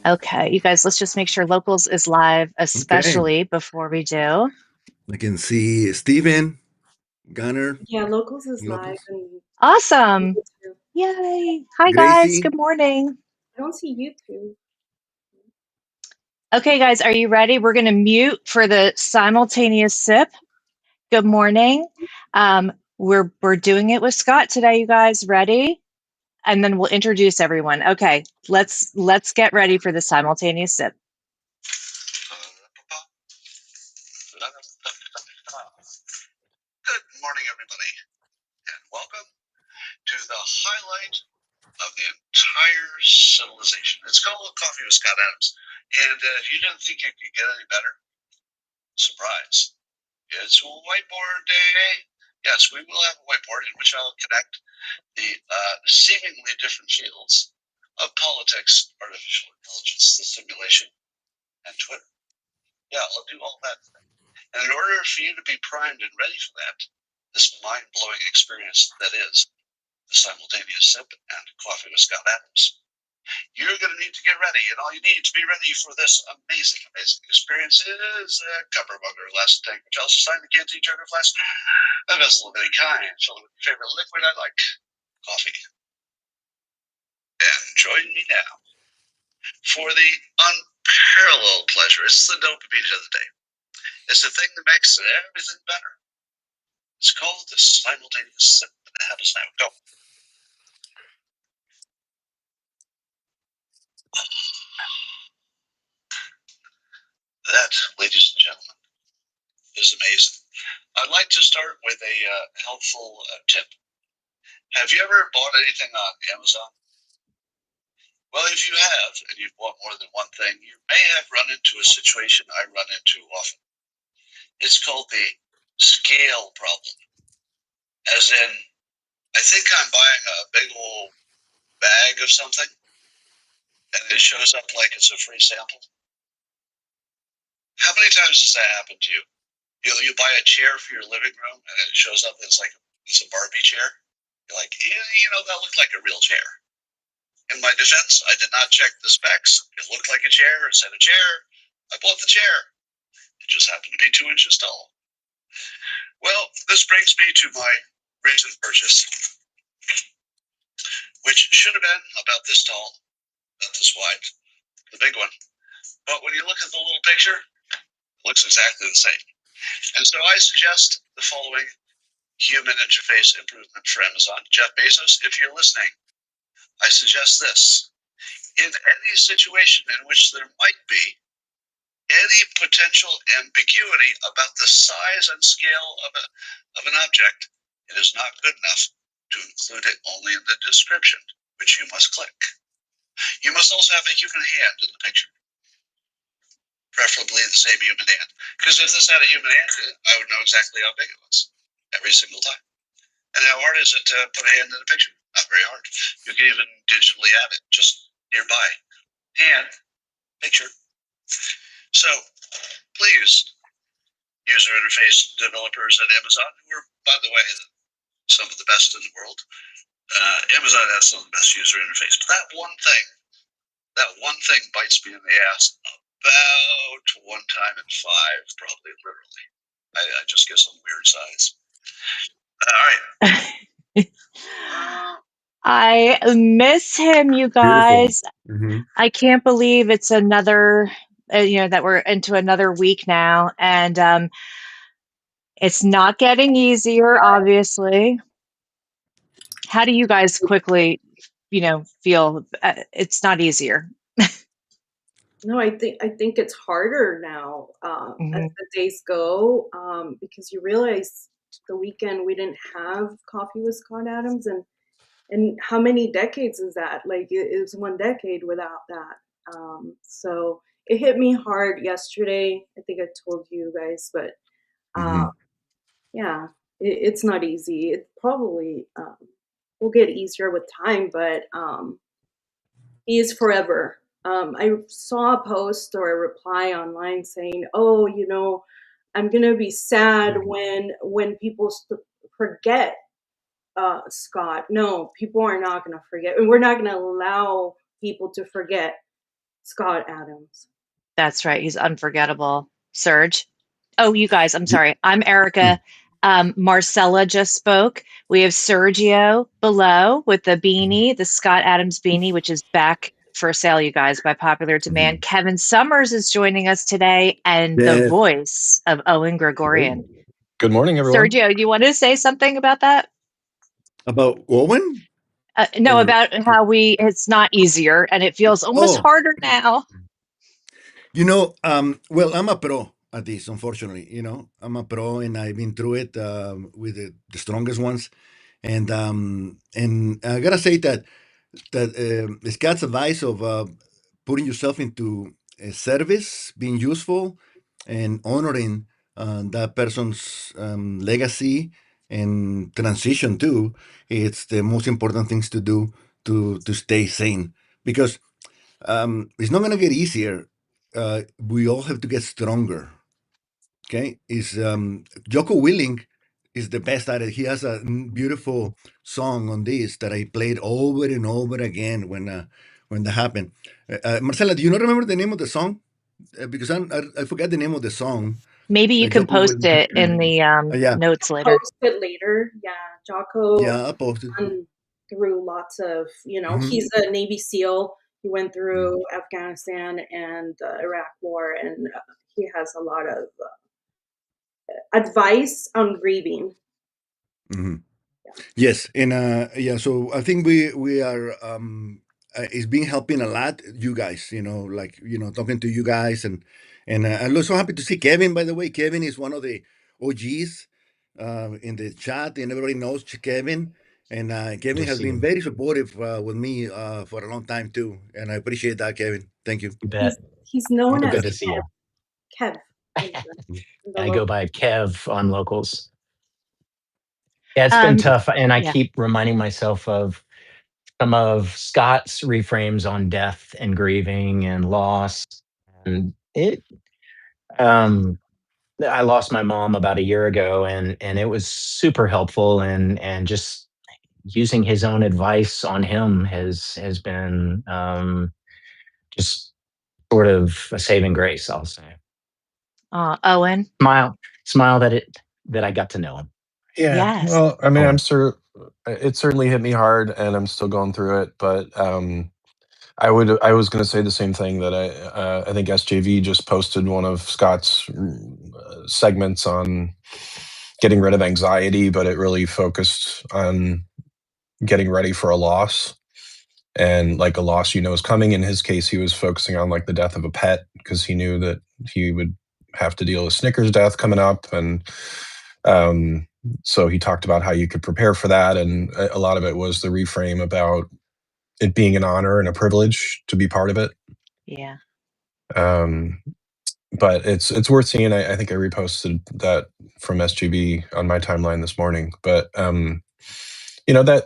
Okay, you guys, let's just make sure Locals is live, Okay. especially before we do. I can see Steven, Gunner, Yeah, Locals is live Locals, and Awesome. YouTube. Yay. Hi, guys. Gracie. Good morning. I don't see YouTube. Okay, guys, are you ready? We're going to mute for the simultaneous sip. Good morning. We're doing it with Scott today, you guys. Ready? And then we'll introduce everyone. Okay, let's get ready for the simultaneous sip. Good morning, everybody, and welcome to the highlight of the entire civilization. It's called Coffee with Scott Adams, and if you didn't think it could get any better, surprise! It's whiteboard day. Yes, we will have a whiteboard in which I'll connect the seemingly different fields of politics, artificial intelligence, the simulation, and Twitter. Yeah, I'll do all that. And in order for you to be primed and ready for that, this mind-blowing experience that is the simultaneous sip and coffee with Scott Adams, you're going to need to get ready. And all you need to be ready for this amazing, amazing experience is a cup or mug or glass of tank, which also sign the canteen jug or flask, a vessel of any kind, filled with your favorite liquid. I like coffee. And join me now for the unparalleled pleasure. It's the dopamine of the day. It's the thing that makes everything better. It's called the simultaneous sip. How does now go? That, ladies and gentlemen, is amazing. I'd like to start with a helpful tip. Have you ever bought anything on Amazon? Well, if you have, and you've bought more than one thing, you may have run into a situation I run into often. It's called the scale problem. As in, I think I'm buying a big old bag of something, and it shows up like it's a free sample. How many times does that happen to you? You buy a chair for your living room, and it shows up it's a Barbie chair. You're like, that looked like a real chair. In my defense, I did not check the specs. It looked like a chair. It said a chair. I bought the chair. It just happened to be 2 inches tall. Well, this brings me to my recent purchase, which should have been about this tall, about this wide, the big one. But when you look at the little picture, it looks exactly the same. And so I suggest the following human interface improvement for Amazon. Jeff Bezos, if you're listening, I suggest this. In any situation in which there might be any potential ambiguity about the size and scale of an object, it is not good enough to include it only in the description, which you must click. You must also have a human hand in the picture, preferably the same human hand. Because if this had a human hand in it, I would know exactly how big it was every single time. And how hard is it to put a hand in a picture? Not very hard. You can even digitally add it just nearby. Hand, picture. So please, user interface developers at Amazon, who are, by the way, some of the best in the world. Amazon has some of the best user interface. But that one thing bites me in the ass about one time in five, probably literally. I just get some weird size. All right. I miss him, you Beautiful. guys. I can't believe it's another, that we're into another week now. And it's not getting easier, obviously. How do you guys quickly, feel it's not easier? No, I think it's harder now as Mhm. the days go because you realize the weekend we didn't have coffee with Scott Adams, and how many decades is that? Like it was one decade without that. So it hit me hard yesterday. I think I told you guys, but uh, Mm-hmm. yeah, it's not easy. It probably will get easier with time, but he is forever. I saw a post or a reply online saying, "Oh, I'm gonna be sad when people forget Scott." No, people are not gonna forget, and we're not gonna allow people to forget Scott Adams. That's right. He's unforgettable. Serge. Oh, you guys, I'm Ye- sorry. I'm mm, Erica. Marcella just spoke. We have Sergio below with the beanie, the Scott Adams beanie, which is back for sale, you guys, by popular demand. mhm. Kevin Summers is joining us today, and the Yeah. voice of Owen Gregorian. Good morning, everyone. Sergio, do you want to say something about that? About Owen No, or about how it's not easier and it feels almost oh, harder now. well, I'm a pro at this, unfortunately. I'm a pro and I've been through it with the strongest ones. And I gotta say that Scott's advice of putting yourself into a service, being useful, and honoring that person's legacy and transition too. It's the most important things to do to stay sane because it's not gonna get easier. We all have to get stronger. Okay, is Jocko Willing is the best at it. He has a beautiful song on this that I played over and over again when that happened. Marcela, do you not remember the name of the song? Because I forgot the name of the song Maybe you that can Jocko post Willing. it in the Yeah, notes later. Post it later. Yeah, Jocko yeah, I posted. gone through lots of, Hmm. he's a Navy SEAL. He went through Afghanistan and the Iraq War, and he has a lot of advice on grieving. Hmm. Yeah. Yes, and yeah, so I think we are it's been helping a lot, you guys, like talking to you guys and I'm so happy to see Kevin, by the way. Kevin is one of the OGs in the chat, and everybody knows Kevin. And Good Kevin to has see been you. very supportive with me for a long time too, and I appreciate that, Kevin. Thank you. You He's bet. he's known Good as to see you. Kev in the I go local. by Kev on locals. Yeah, it's been Um, tough, and I yeah, keep reminding myself of some of Scott's reframes on death and grieving and loss. And um, I lost my mom about a year ago, and it was super helpful, and just using his own advice on him has been just sort of a saving grace, I'll say. Owen. Smile, smile that I got to know him. Yeah, Yes. well, I mean, I'm Owen. sure it certainly hit me hard, and I'm still going through it. But I was going to say the same thing that I think SJV just posted one of Scott's segments on getting rid of anxiety, but it really focused on getting ready for a loss and like a loss is coming. In his case, he was focusing on like the death of a pet because he knew that he would have to deal with Snicker's death coming up, and um, so he talked about how you could prepare for that, and a lot of it was the reframe about it being an honor and a privilege to be part of it. Yeah. Um, but it's worth seeing. I think I reposted that from SGB on my timeline this morning. But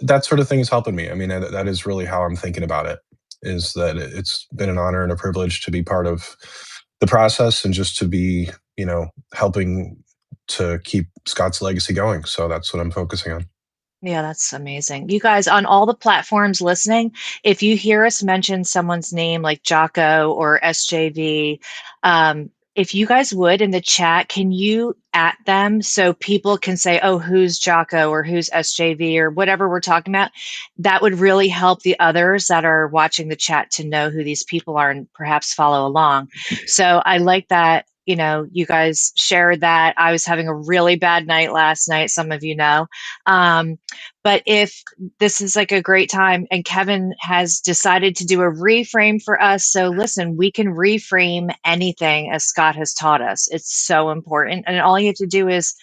that sort of thing is helping me. I mean, that is really how I'm thinking about it. Is that it's been an honor and a privilege to be part of the process and just to be helping to keep Scott's legacy going. So that's what I'm focusing on. Yeah, that's amazing. You guys on all the platforms listening, if you hear us mention someone's name like Jocko or SJV, if you guys would in the chat, can you at them so people can say, oh, who's Jocko or who's SJV or whatever we're talking about? That would really help the others that are watching the chat to know who these people are and perhaps follow along. So I like that. You guys shared that. I was having a really bad night last night, some of you know. But if this is like a great time and Kevin has decided to do a reframe for us, so listen, we can reframe anything as Scott has taught us. It's so important. And all you have to do is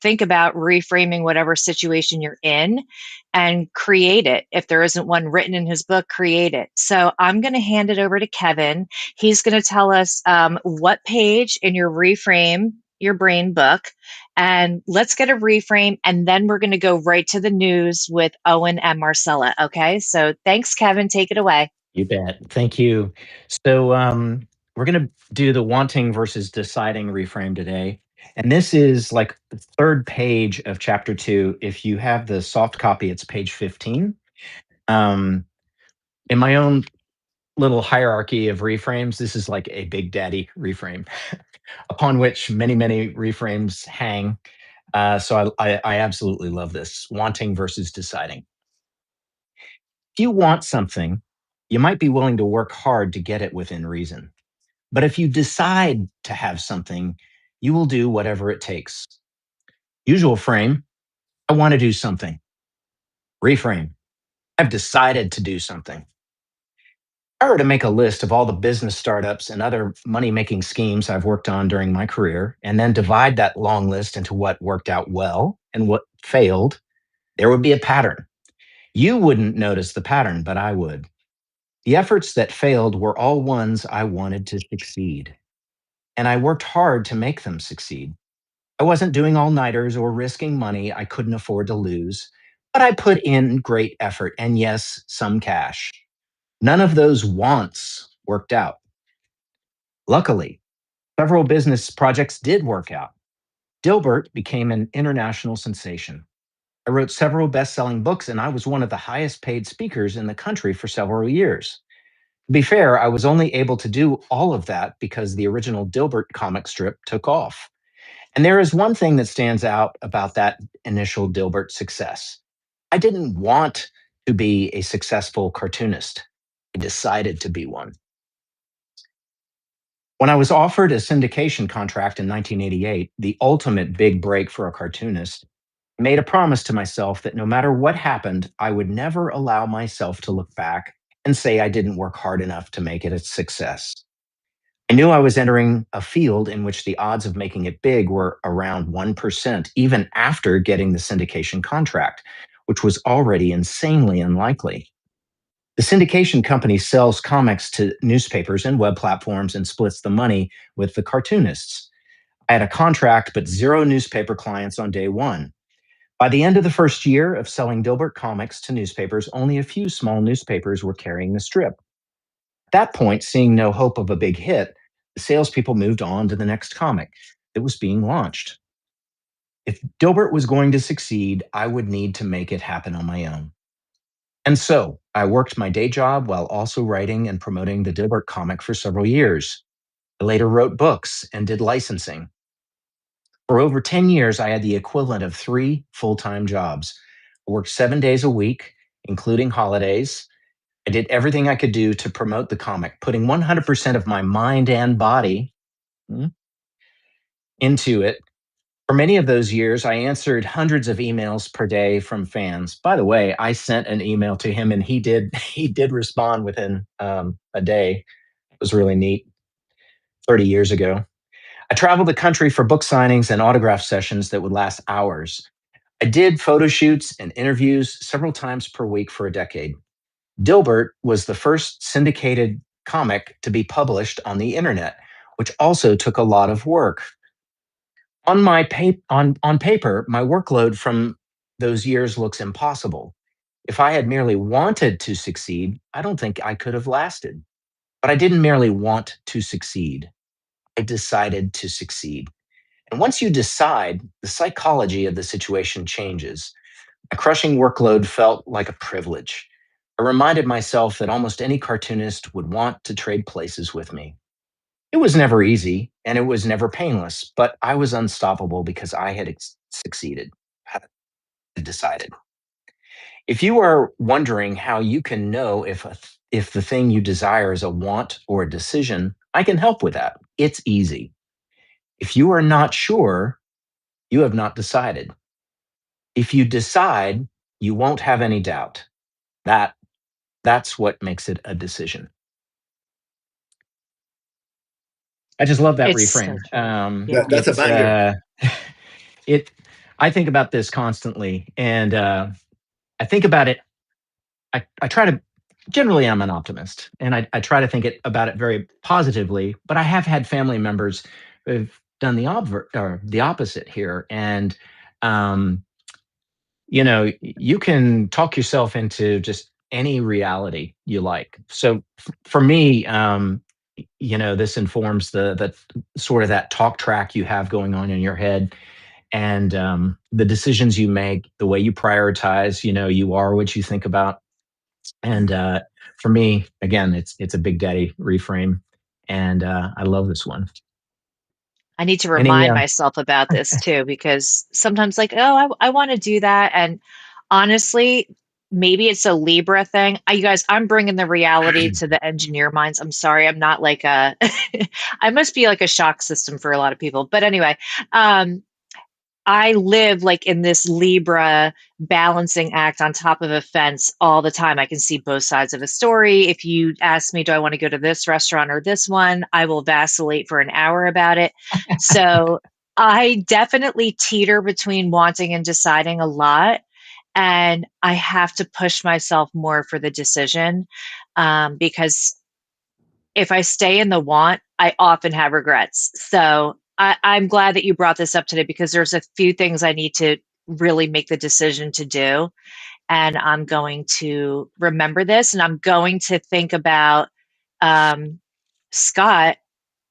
think about reframing whatever situation you're in and create it. If there isn't one written in his book, create it. So I'm going to hand it over to Kevin. He's going to tell us what page in your reframe your brain book, and let's get a reframe, and then we're going to go right to the news with Owen and Marcella. Okay, so thanks, Kevin. Take it away. You bet. Thank you. So we're going to do the wanting versus deciding reframe today. And this is like the third page of chapter 2. If you have the soft copy, it's page 15. In my own little hierarchy of reframes. This is like a big daddy reframe upon which many, many reframes hang. So I absolutely love this wanting versus deciding. If you want something, you might be willing to work hard to get it within reason. But if you decide to have something, you will do whatever it takes. Usual frame, I want to do something. Reframe, I've decided to do something. If I were to make a list of all the business startups and other money making schemes I've worked on during my career, and then divide that long list into what worked out well and what failed, there would be a pattern. You wouldn't notice the pattern, but I would. The efforts that failed were all ones I wanted to succeed, and I worked hard to make them succeed. I wasn't doing all nighters or risking money I couldn't afford to lose, but I put in great effort and, yes, some cash. None of those wants worked out. Luckily, several business projects did work out. Dilbert became an international sensation. I wrote several best selling books, and I was one of the highest paid speakers in the country for several years. To be fair, I was only able to do all of that because the original Dilbert comic strip took off. And there is one thing that stands out about that initial Dilbert success. I didn't want to be a successful cartoonist. I decided to be one. When I was offered a syndication contract in 1988, the ultimate big break for a cartoonist, I made a promise to myself that no matter what happened, I would never allow myself to look back and say I didn't work hard enough to make it a success. I knew I was entering a field in which the odds of making it big were around 1%, even after getting the syndication contract, which was already insanely unlikely. The syndication company sells comics to newspapers and web platforms and splits the money with the cartoonists. I had a contract, but zero newspaper clients on day one. By the end of the first year of selling Dilbert comics to newspapers, only a few small newspapers were carrying the strip. At that point, seeing no hope of a big hit, the salespeople moved on to the next comic that was being launched. If Dilbert was going to succeed, I would need to make it happen on my own. And so I worked my day job while also writing and promoting the Dilbert comic for several years. I later wrote books and did licensing. For over 10 years, I had the equivalent of 3 full time jobs. I worked 7 days a week, including holidays. I did everything I could do to promote the comic, putting 100% of my mind and body into it. For many of those years, I answered hundreds of emails per day from fans. By the way, I sent an email to him, and he did he did respond within a day. It was really neat. 30 years ago, I traveled the country for book signings and autograph sessions that would last hours. I did photo shoots and interviews several times per week for a decade. Dilbert was the first syndicated comic to be published on the internet, which also took a lot of work. On paper, my workload from those years looks impossible. If I had merely wanted to succeed, I don't think I could have lasted. But I didn't merely want to succeed. I decided to succeed. And once you decide, the psychology of the situation changes. A crushing workload felt like a privilege. I reminded myself that almost any cartoonist would want to trade places with me. It was never easy and it was never painless, but I was unstoppable because I had succeeded, had decided. If you are wondering how you can know if the thing you desire is a want or a decision, I can help with that. It's easy. If you are not sure, you have not decided. If you decide, you won't have any doubt. That that's what makes it a decision. I just love that It's so reframe. true. Yeah. That's a It's banger. it. I think about this constantly, and I think about it. I try to. Generally, I'm an optimist, and I try to think about it very positively. But I have had family members who've done the opposite here, and um, you can talk yourself into just any reality you like. So for me, this informs the sort of that talk track you have going on in your head, and the decisions you make, the way you prioritize. You are what you think about, and For me, again, it's a Big Daddy reframe, and I love this one. I need to Any remind myself about this too, because sometimes, like, oh, I want to do that. And honestly, maybe it's a Libra thing. You guys, I'm bringing the reality to the engineer minds. I'm sorry. I'm not like a, I must be like a shock system for a lot of people. But anyway, um, I live like in this Libra balancing act on top of a fence all the time. I can see both sides of a story. If you ask me, do I want to go to this restaurant or this one? I will vacillate for an hour about it. So I definitely teeter between wanting and deciding a lot. And I have to push myself more for the decision, because if I stay in the want, I often have regrets. So I'm glad that you brought this up today, because there's a few things I need to really make the decision to do. And I'm going to remember this, and I'm going to think about um, Scott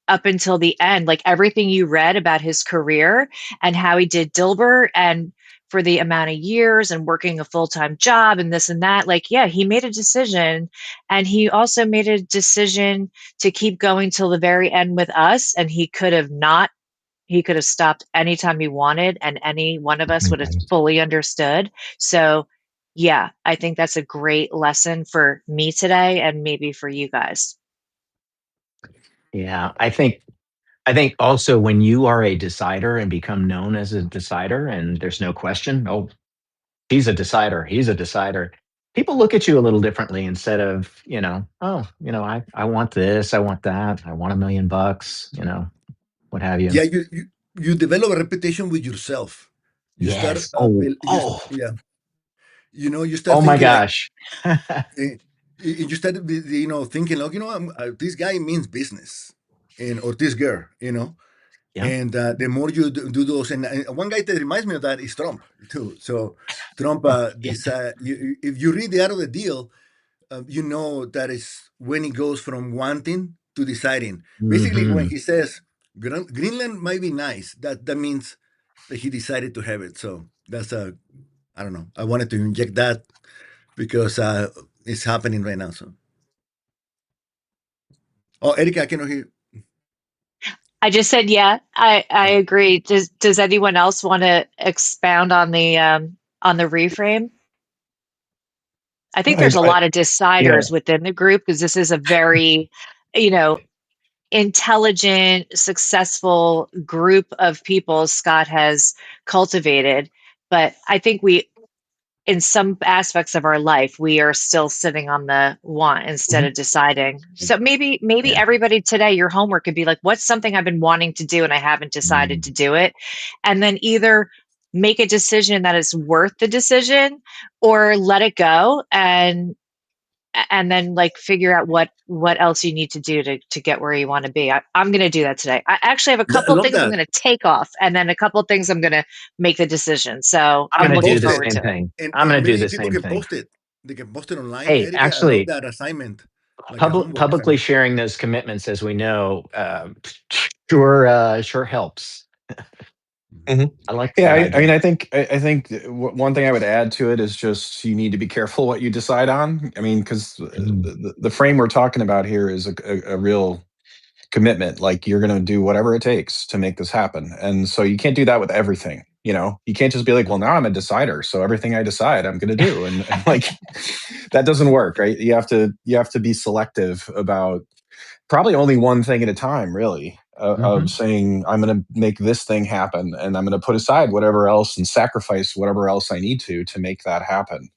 up until the end, like everything you read about his career and how he did Dilbert, and for the amount of years and working a full-time job and this and that. Like, yeah, he made a decision, and he also made a decision to keep going till the very end with us. And he could have not, he could have stopped anytime he wanted, and any one of us would have fully understood. So yeah, I think that's a great lesson for me today, and maybe for you guys. Yeah, I think also when you are a decider and become known as a decider, and there's no question, oh, he's a decider, he's a decider. People look at you a little differently, instead of, oh, I want this, I want that, I want $1 million, what have you. Yeah, you develop a reputation with yourself. You start, Yes. Oh, oh, yeah, you start oh my thinking like, gosh. eh, you start, thinking like, this guy means business, and or this girl, Yeah. and the more you do those, and one guy that reminds me of that is Trump too. So Trump, Yeah. if you read the Art of the Deal, you know that is when he goes from wanting to deciding. Basically, when Hmm. he says Greenland might be nice, that means that he decided to have it. So that's I don't know. I wanted to inject that because it's happening right now. So, oh, Erica, I cannot hear. I just said, yeah, I Oh. agree. Does anyone else want to expound on the reframe? I think there's a I lot of yeah. deciders within the group, because this is a very, you know, intelligent, successful group of people Scott has cultivated. But I think we, in some aspects of our life, we are still sitting on the want instead Mhm. of deciding. So maybe Yeah. everybody today, your homework could be like, what's something I've been wanting to do and I haven't decided Mm. to do it? And then either make a decision that is worth the decision, or let it go, and then like figure out what else you need to do to get where you want to be. I'm going to do that today. I actually have a I couple of love things I'm that. going to take off, and then a couple of things I'm going to make the decision. So I'm I'm going to do looking Post the it, forward same to it. thing. I'm and going to do maybe the people same can thing. post it. They can post it online. Hey, Erica, I love actually, that assignment, like a homework publicly assignment. sharing those commitments, as we know, sure helps. Mhm. I like Yeah, that I mean, idea. I think one thing I would add to it is just you need to be careful what you decide on. I mean, because Mm. the frame we're talking about here is a real commitment. Like you're going to do whatever it takes to make this happen, and so you can't do that with everything. You can't just be like, well, now I'm a decider, so everything I decide, I'm going to do, and like that doesn't work, right? You have to be selective about probably only one thing at a time, really, of Hmm. saying, I'm going to make this thing happen and I'm going to put aside whatever else and sacrifice whatever else I need to make that happen.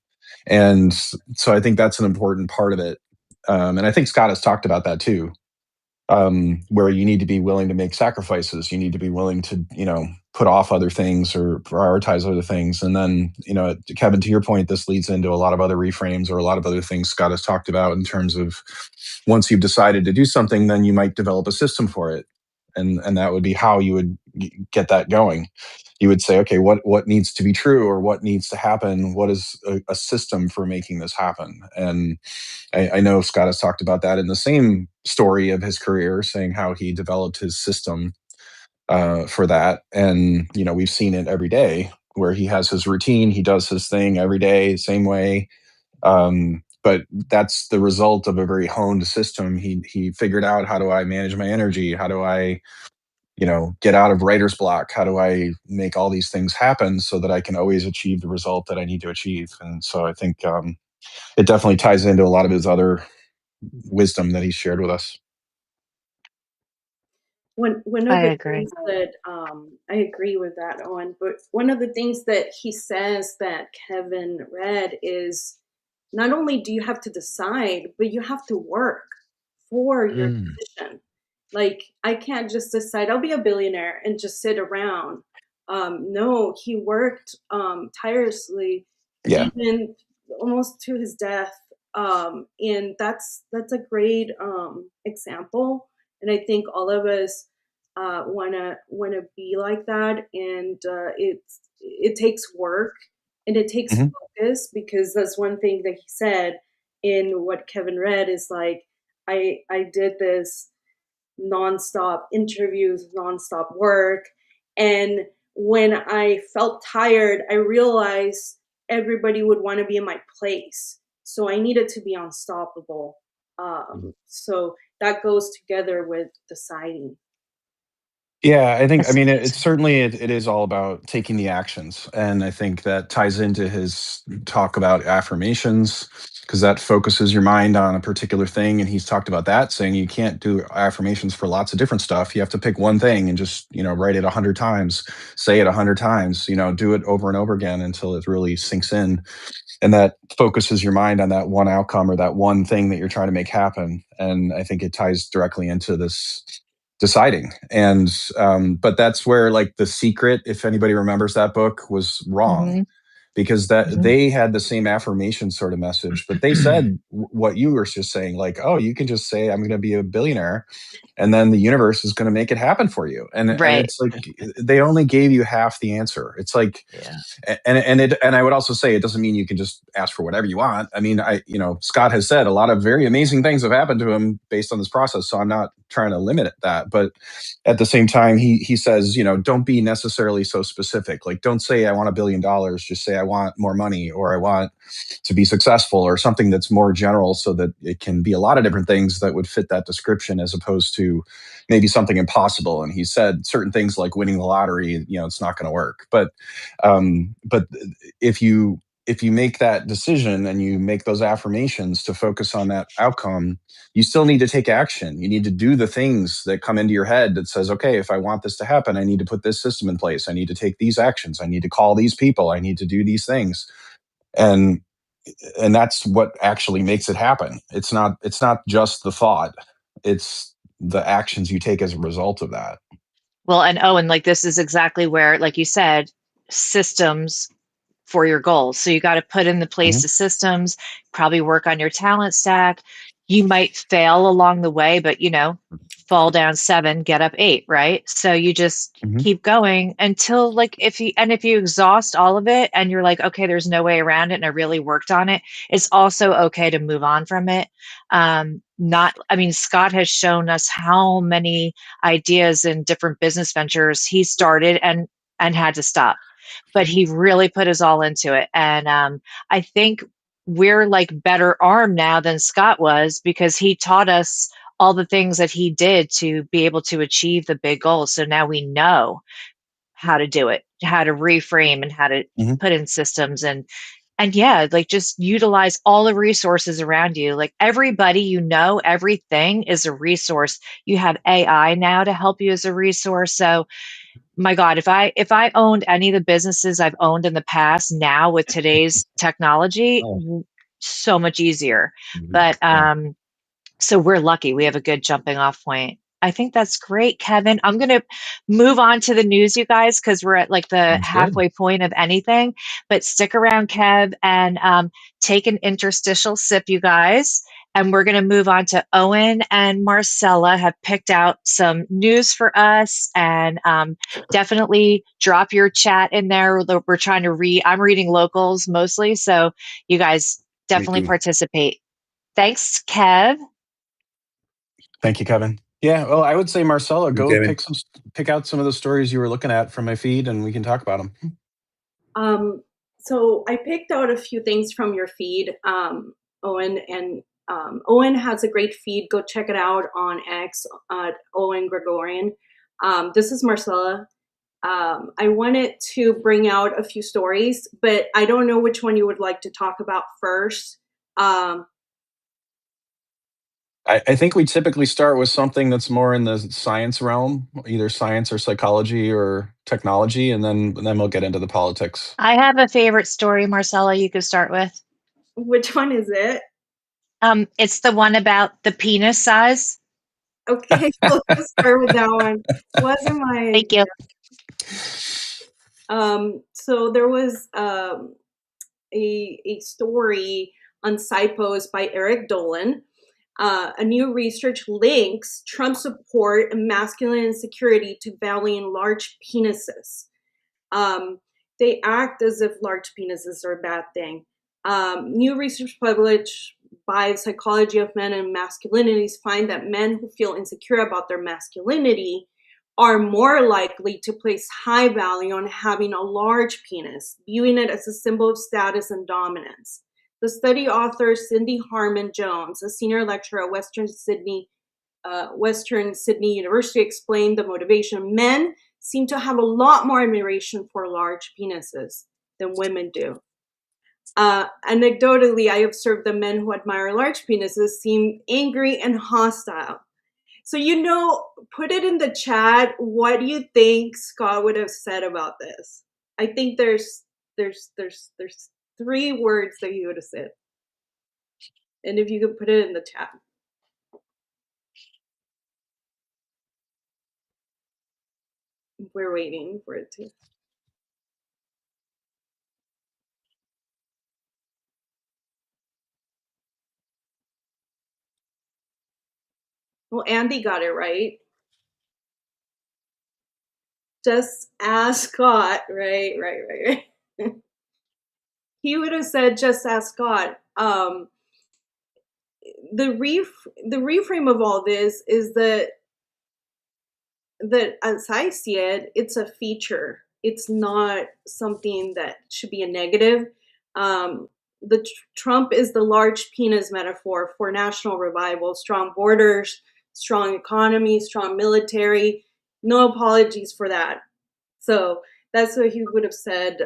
And so I think that's an important part of it. And I think Scott has talked about that too, where you need to be willing to make sacrifices. You need to be willing to, put off other things or prioritize other things. And then, Kevin, to your point, this leads into a lot of other reframes or a lot of other things Scott has talked about in terms of once you've decided to do something, then you might develop a system for it. And that would be how you would get that going. You would say, okay, what needs to be true or what needs to happen? What is a system for making this happen? And I know Scott has talked about that in the same story of his career, saying how he developed his system for that. And, we've seen it every day where he has his routine, he does his thing every day, same way. but that's the result of a very honed system. He figured out, how do I manage my energy? How do I, get out of writer's block? How do I make all these things happen so that I can always achieve the result that I need to achieve? And so I think it definitely ties into a lot of his other wisdom that he shared with us. One of I the agree. things that I agree with that, Owen, but one of the things that he says that Kevin read is not only do you have to decide, but you have to work for your Mm. position. Like, I can't just decide I'll be a billionaire and just sit around. No, he worked tirelessly, Yeah. even almost to his death. And that's a great example. And I think all of us wanna be like that. And it takes work and it takes Hmm. focus, because that's one thing that he said in what Kevin read is like, I did this nonstop interviews, nonstop work. And when I felt tired, I realized everybody would want to be in my place. So I needed to be unstoppable. So that goes together with deciding. Yeah, I That's mean, it's amazing. certainly, it is all about taking the actions. And I think that ties into his talk about affirmations, because that focuses your mind on a particular thing. And he's talked about that, saying you can't do affirmations for lots of different stuff. You have to pick one thing and just, write it 100 times, say it 100 times, do it over and over again until it really sinks in. And that focuses your mind on that one outcome or that one thing that you're trying to make happen. And I think it ties directly into this deciding. And but that's where, like, The Secret, if anybody remembers that book, was wrong, Hmm. because that Hmm. they had the same affirmation sort of message, but they said what you were just saying, like, oh, you can just say I'm going to be a billionaire, and then the universe is going to make it happen for you. And Right. it's like, they only gave you half the answer. It's like, Yeah. and I would also say, it doesn't mean you can just ask for whatever you want. I mean, Scott has said a lot of very amazing things have happened to him based on this process, so I'm not trying to limit that. But at the same time, he says, don't be necessarily so specific. Like, don't say I want $1 billion. Just say I want more money, or I want to be successful, or something that's more general, so that it can be a lot of different things that would fit that description, as opposed to maybe something impossible. And he said certain things like winning the lottery, it's not going to work. But if you make that decision and you make those affirmations to focus on that outcome, you still need to take action. You need to do the things that come into your head that says, okay, if I want this to happen, I need to put this system in place. I need to take these actions. I need to call these people. I need to do these things. And that's what actually makes it happen. It's not just the thought. It's the actions you take as a result of that. Well, and Owen, like this is exactly where, like you said, systems for your goals. So you got to put in the place Mhm. the systems, probably work on your talent stack. You might fail along the way, but fall down 7, get up 8, right? So you just Mhm. keep going until, like, if you exhaust all of it and you're like, okay, there's no way around it and I really worked on it, it's also okay to move on from it. Not I mean, Scott has shown us how many ideas and different business ventures he started and had to stop, but he really put his all into it. And I think we're like better armed now than Scott was, because he taught us all the things that he did to be able to achieve the big goals. So now we know how to do it, how to reframe, and how to Mhm. put in systems, and yeah, like just utilize all the resources around you. Like everybody, everything is a resource. You have AI now to help you as a resource. So my God, if I owned any of the businesses I've owned in the past, now with today's technology, Oh, so much easier. mhm. But Yeah. so we're lucky. We have a good jumping off point. I think that's great, Kevin. I'm going to move on to the news, you guys, because we're at like the Sounds good. halfway point of anything. But stick around, Kev, and take an interstitial sip, you guys. And we're going to move on to Owen and Marcella have picked out some news for us. And definitely drop your chat in there. We're trying to read, I'm reading locals mostly. So you guys Me definitely too. participate. Thanks, Kev. Thank you, Kevin. Yeah, well, I would say, Marcella, You, go Kevin. pick out some of the stories you were looking at from my feed, and we can talk about them. So I picked out a few things from your feed, Owen, and Owen has a great feed. Go check it out on X at Owen Gregorian. This is Marcella. I wanted to bring out a few stories, but I don't know which one you would like to talk about first. I think we typically start with something that's more in the science realm, either science or psychology or technology, and then we'll get into the politics. I have a favorite story, Marcella, you could start with. Which one is it? It's the one about the penis size. Okay, so let's start with that one. Wasn't my Thank you. So there was a story on SciPost by Eric Dolan. A new research links Trump support and masculine insecurity to valuing large penises. They act as if large penises are a bad thing. New research published by Psychology of Men and Masculinities find that men who feel insecure about their masculinity are more likely to place high value on having a large penis, viewing it as a symbol of status and dominance. The study author Cindy Harmon Jones, a senior lecturer at Western Sydney University, explained the motivation. Men seem to have a lot more admiration for large penises than women do. Anecdotally, I observed that men who admire large penises seem angry and hostile. So, put it in the chat. What do you think Scott would have said about this? I think there's 3 words that he would have said. And if you could put it in the chat. We're waiting for it to. Well, Andy got it right. Just ask Scott. Right. He would have said, just ask Scott. The reframe of all this is that as I see it, it's a feature. It's not something that should be a negative. Trump is the large penis metaphor for national revival, strong borders, strong economy, strong military. No apologies for that. So that's what he would have said.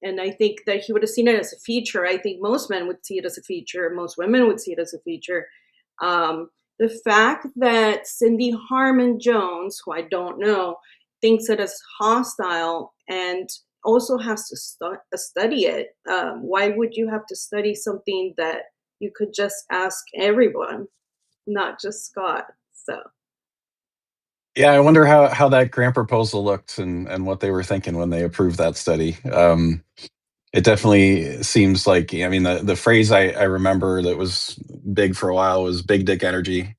And I think that he would have seen it as a feature. I think most men would see it as a feature. Most women would see it as a feature. The fact that Cindy Harmon Jones, who I don't know, thinks it is hostile and also has to study it. Why would you have to study something that you could just ask everyone, not just Scott? So. Yeah, I wonder how that grant proposal looked and what they were thinking when they approved that study. It definitely seems like, I mean, the phrase I remember that was big for a while was big dick energy.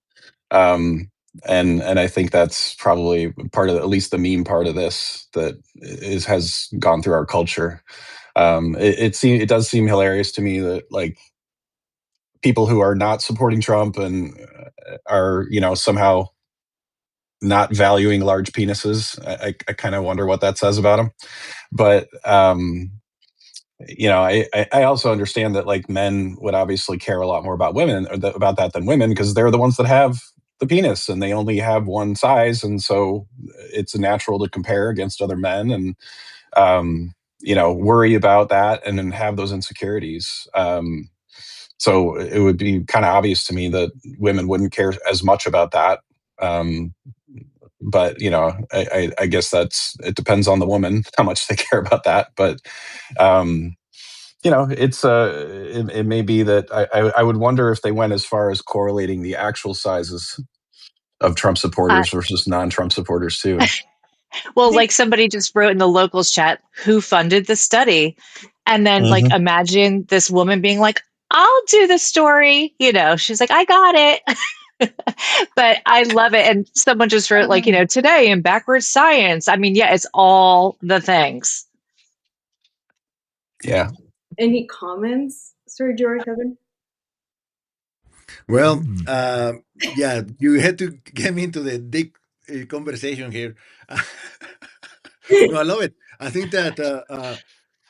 And I think that's probably part of at least the meme part of this that has gone through our culture. It does seem hilarious to me that like people who are not supporting Trump and are somehow not valuing large penises. I kind of wonder what that says about them. But I also understand that like men would obviously care a lot more about women or about that than women because they're the ones that have the penis and they only have one size, and so it's natural to compare against other men and worry about that and then have those insecurities. So it would be kind of obvious to me that women wouldn't care as much about that. But I guess it depends on the woman how much they care about that. But it may be that I would wonder if they went as far as correlating the actual sizes of Trump Uh, supporters versus non-Trump supporters too. well, like somebody just wrote in the locals chat, who funded the study? And then like Mhm. imagine this woman being like, I'll do the story. She's like, I got it. But I love it. And someone just wrote like, today in backwards science. I mean, yeah, it's all the things. Yeah. Any comments, Sir George Heaven? Well, yeah, you had to get me into the deep conversation here. No, I love it. I think that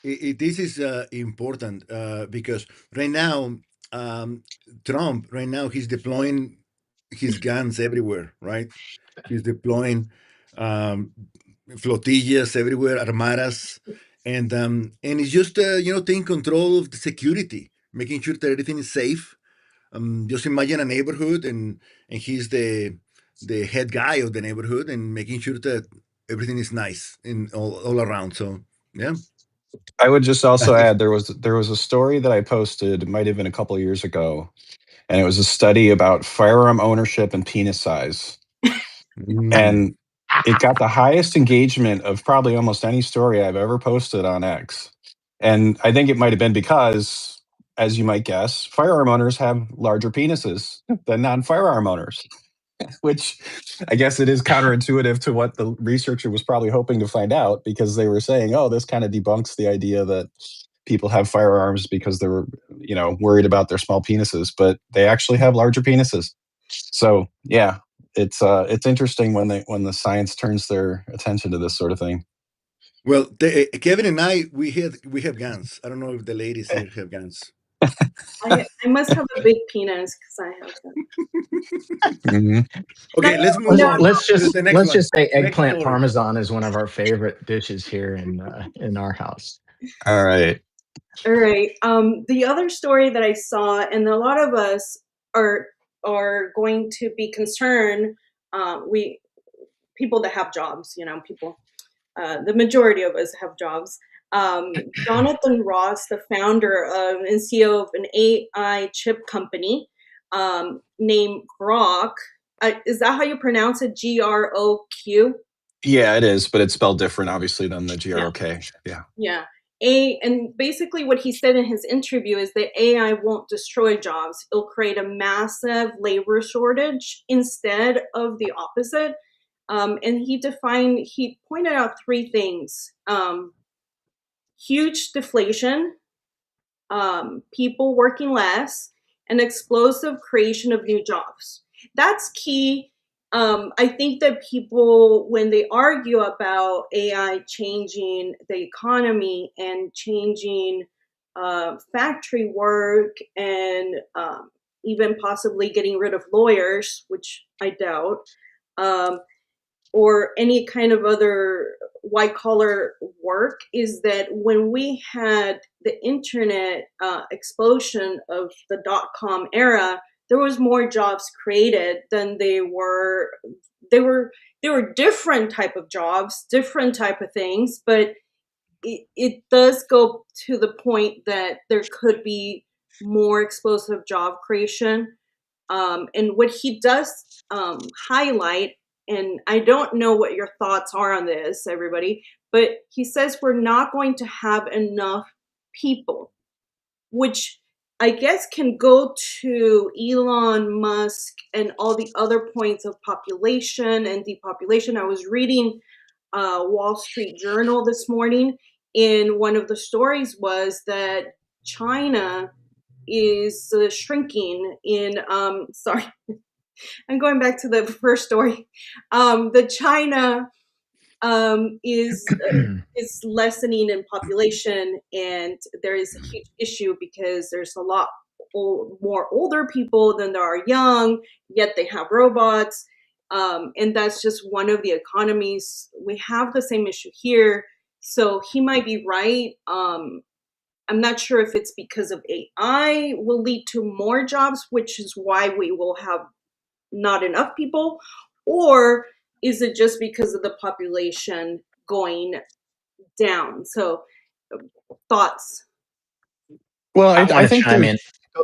this is important because right now Trump right now, he's deploying his guns everywhere, right? He's deploying um, flotillas everywhere, armadas, and he's just taking control of the security, making sure that everything is safe. Just imagine a neighborhood, and he's the head guy of the neighborhood, and making sure that everything is nice in all around. So yeah, I would just also If- add there was a story that I posted, it might have been a couple of years ago, and it was a study about firearm ownership and penis size. Mm. And it got the highest engagement of probably almost any story I've ever posted on X. And I think it might have been because, as you might guess, firearm owners have larger penises than non-firearm owners, which I guess it is counterintuitive to what the researcher was probably hoping to find out, because they were saying, oh, this kind of debunks the idea that people have firearms because they're, worried about their small penises, but they actually have larger penises. So yeah, it's interesting when the science turns their attention to this sort of thing. Well, Kevin and I, we have guns. I don't know if the ladies here have guns. I must have a big penis because I have them. Mhm. No, Okay, let's move no, on to the next Let's one. just say Next eggplant story. parmesan is one of our favorite dishes here in our house. All right. all right. The other story that I saw, and a lot of us are are going to be concerned. We people that have jobs, people. The majority of us have jobs. Jonathan Ross, the founder of and CEO of an AI chip company named Grok. Is that how you pronounce it? GROQ? Yeah, it is, but it's spelled different, obviously, than the Yeah, GROK. Yeah. yeah. And basically, what he said in his interview is that AI won't destroy jobs. It'll create a massive labor shortage instead of the opposite. And he pointed out three things: huge deflation, people working less, and explosive creation of new jobs. That's key. I think that people, when they argue about AI changing the economy and changing factory work and even possibly getting rid of lawyers, which I doubt, um, or any kind of other white collar work, is that when we had the internet explosion of the dot-com era, there was more jobs created than they were they were different type of jobs, different type of things, but it does go to the point that there could be more explosive job creation. And what he does highlight, and I don't know what your thoughts are on this, everybody, but he says we're not going to have enough people, which I guess can go to Elon Musk and all the other points of population and depopulation. I was reading Wall Street Journal this morning, and one of the stories was that China is shrinking in sorry, I'm going back to the first story. The China is lessening in population, and there is a huge issue because there's a lot more older people than there are young, yet they have robots. And that's just one of the economies. We have the same issue here. So he might be right. I'm not sure if it's because of AI will lead to more jobs, which is why we will have not enough people, or is it just because of the population going down? So, thoughts? Well, I I want to think chime there's in.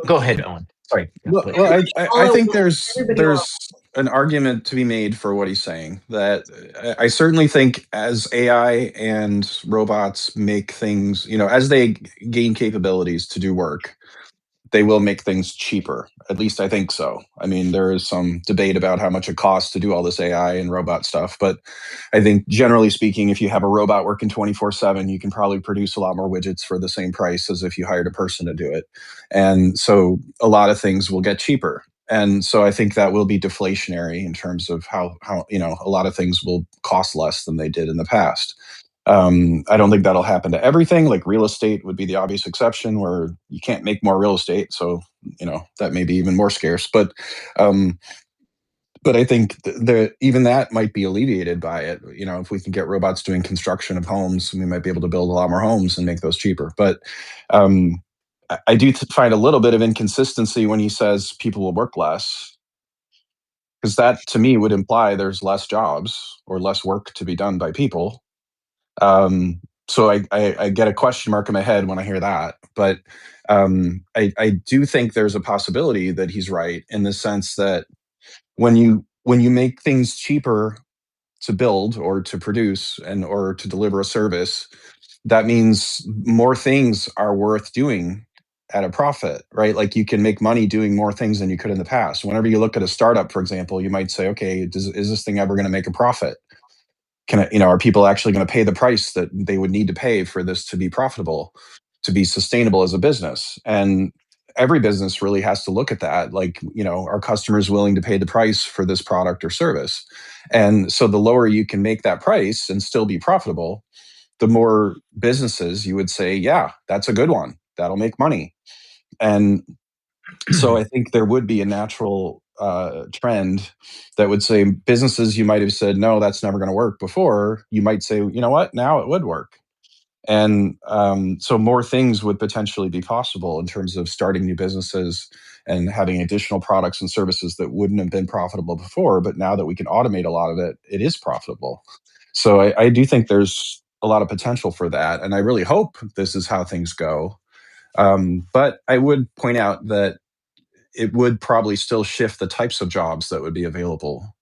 Go ahead, Owen. Sorry. No, well, please. well Everybody I all at think once. there's Everybody all. there's an argument to be made for what he's saying. That I certainly think as AI and robots make things, as they gain capabilities to do work, they will make things cheaper. At least I think so. I mean, there is some debate about how much it costs to do all this AI and robot stuff, but I think generally speaking, if you have a robot working 24/7, you can probably produce a lot more widgets for the same price as if you hired a person to do it. And so a lot of things will get cheaper. And so I think that will be deflationary in terms of how a lot of things will cost less than they did in the past. I don't think that'll happen to everything. Like real estate would be the obvious exception, where you can't make more real estate, so that may be even more scarce. Um, but I think even that might be alleviated by it. If we can get robots doing construction of homes, we might be able to build a lot more homes and make those cheaper. But um, I do find a little bit of inconsistency when he says people will work less, because that to me would imply there's less jobs or less work to be done by people. Um, so I get a question mark in my head when I hear that. But I do think there's a possibility that he's right, in the sense that when you make things cheaper to build or to produce and or to deliver a service, that means more things are worth doing at a profit, right? Like you can make money doing more things than you could in the past. Whenever you look at a startup, for example, you might say, okay, is this thing ever going to make a profit? Are people actually going to pay the price that they would need to pay for this to be profitable, to be sustainable as a business? And every business really has to look at that. Like, are customers willing to pay the price for this product or service? And so the lower you can make that price and still be profitable, the more businesses you would say, yeah, that's a good one. That'll make money. And so I think there would be a natural trend that would say businesses you might have said, no, that's never going to work before, you might say, you know what, now it would work. And so more things would potentially be possible in terms of starting new businesses and having additional products and services that wouldn't have been profitable before. But now that we can automate a lot of it, it is profitable. So I do think there's a lot of potential for that. And I really hope this is how things go. But I would point out that it would probably still shift the types of jobs that would be available.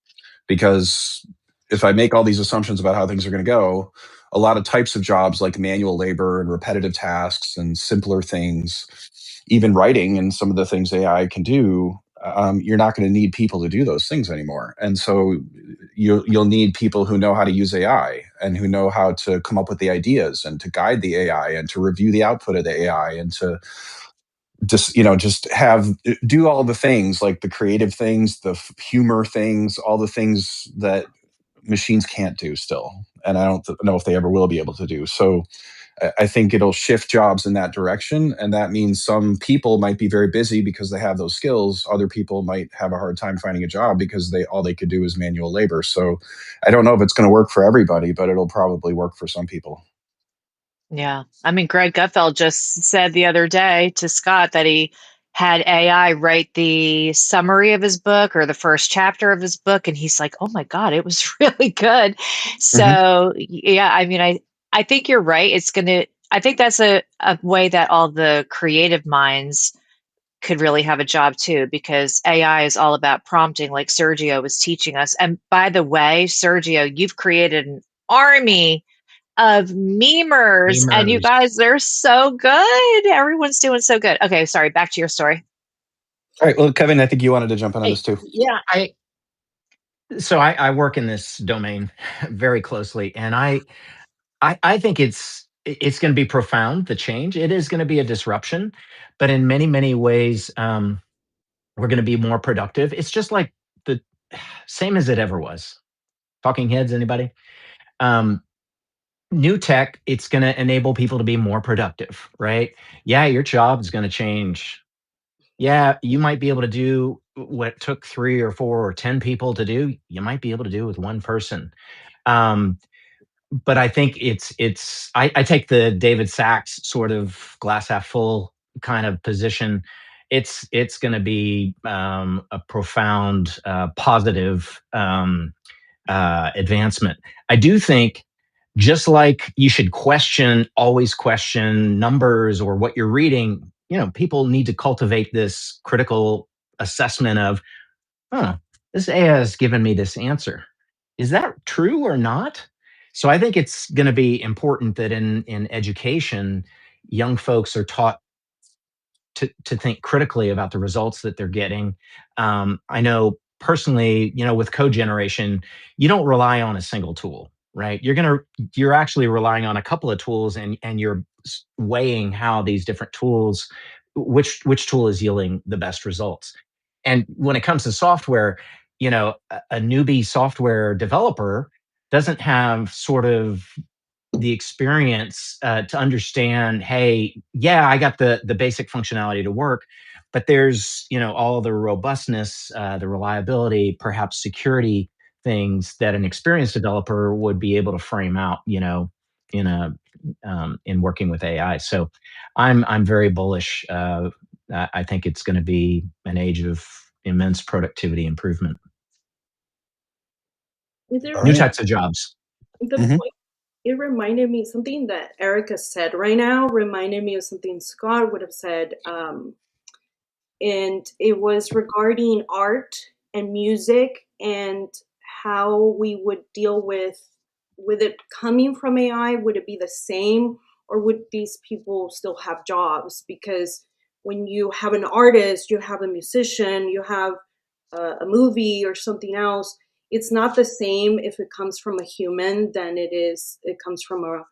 Because if I make all these assumptions about how things are going to go, a lot of types of jobs like manual labor and repetitive tasks and simpler things, even writing and some of the things AI can do, you're not going to need people to do those things anymore. And so you'll need people who know how to use AI and who know how to come up with the ideas and to guide the AI and to review the output of the AI and to just do all the things, like the creative things, the humor things, all the things that machines can't do still, and I don't know if they ever will be able to do. So I think it'll shift jobs in that direction, and that means some people might be very busy because they have those skills. Other people might have a hard time finding a job because all they could do is manual labor. So I don't know if it's going to work for everybody, but it'll probably work for some people. Yeah. I mean, Greg Gutfeld just said the other day to Scott that he had AI write the summary of his book or the first chapter of his book. And he's like, oh my God, it was really good. Mhm. So, yeah, I mean, I think you're right. I think that's a way that all the creative minds could really have a job too, because AI is all about prompting, like Sergio was teaching us. And by the way, Sergio, you've created an army of memers, and you Lemurs. guys, they're so good. Everyone's doing so good. Okay, sorry, back to your story. All right. Well, Kevin, I think you wanted to jump in on this too. Yeah, I work in this domain very closely, and I think it's going to be profound. The change, it is going to be a disruption, but in many ways, we're going to be more productive. It's just like the same as it ever was. Talking heads, anybody? Um, New tech, it's going to enable people to be more productive, right? Yeah, your job is going to change. Yeah, you might be able to do what took 3 or 4 or 10 people to do. You might be able to do with one person. Um, but I think I take the David Sachs sort of glass half full kind of position. It's going to be a profound positive advancement. I do think, just like you should always question numbers or what you're reading, people need to cultivate this critical assessment of, huh, this AI has given me this answer. Is that true or not? So I think it's going to be important that in education, young folks are taught to think critically about the results that they're getting. I know personally, with code generation, you don't rely on a single tool, right? You're actually relying on a couple of tools, and you're weighing how these different tools, which tool is yielding the best results. And when it comes to software, a newbie software developer doesn't have sort of the experience to understand, hey, yeah, I got the basic functionality to work, but there's, all the robustness, the reliability, perhaps security things that an experienced developer would be able to frame out, in a in working with AI. So I'm very bullish. I think it's going to be an age of immense productivity improvement, All new right. types of jobs. The Mhm. point, it reminded me, something that Erica said right now reminded me of something Scott would have said. And it was regarding art and music, and how we would deal with it coming from AI. Would it be the same, or would these people still have jobs? Because when you have an artist, you have a musician, you have a movie or something else, it's not the same if it comes from a human than it comes from a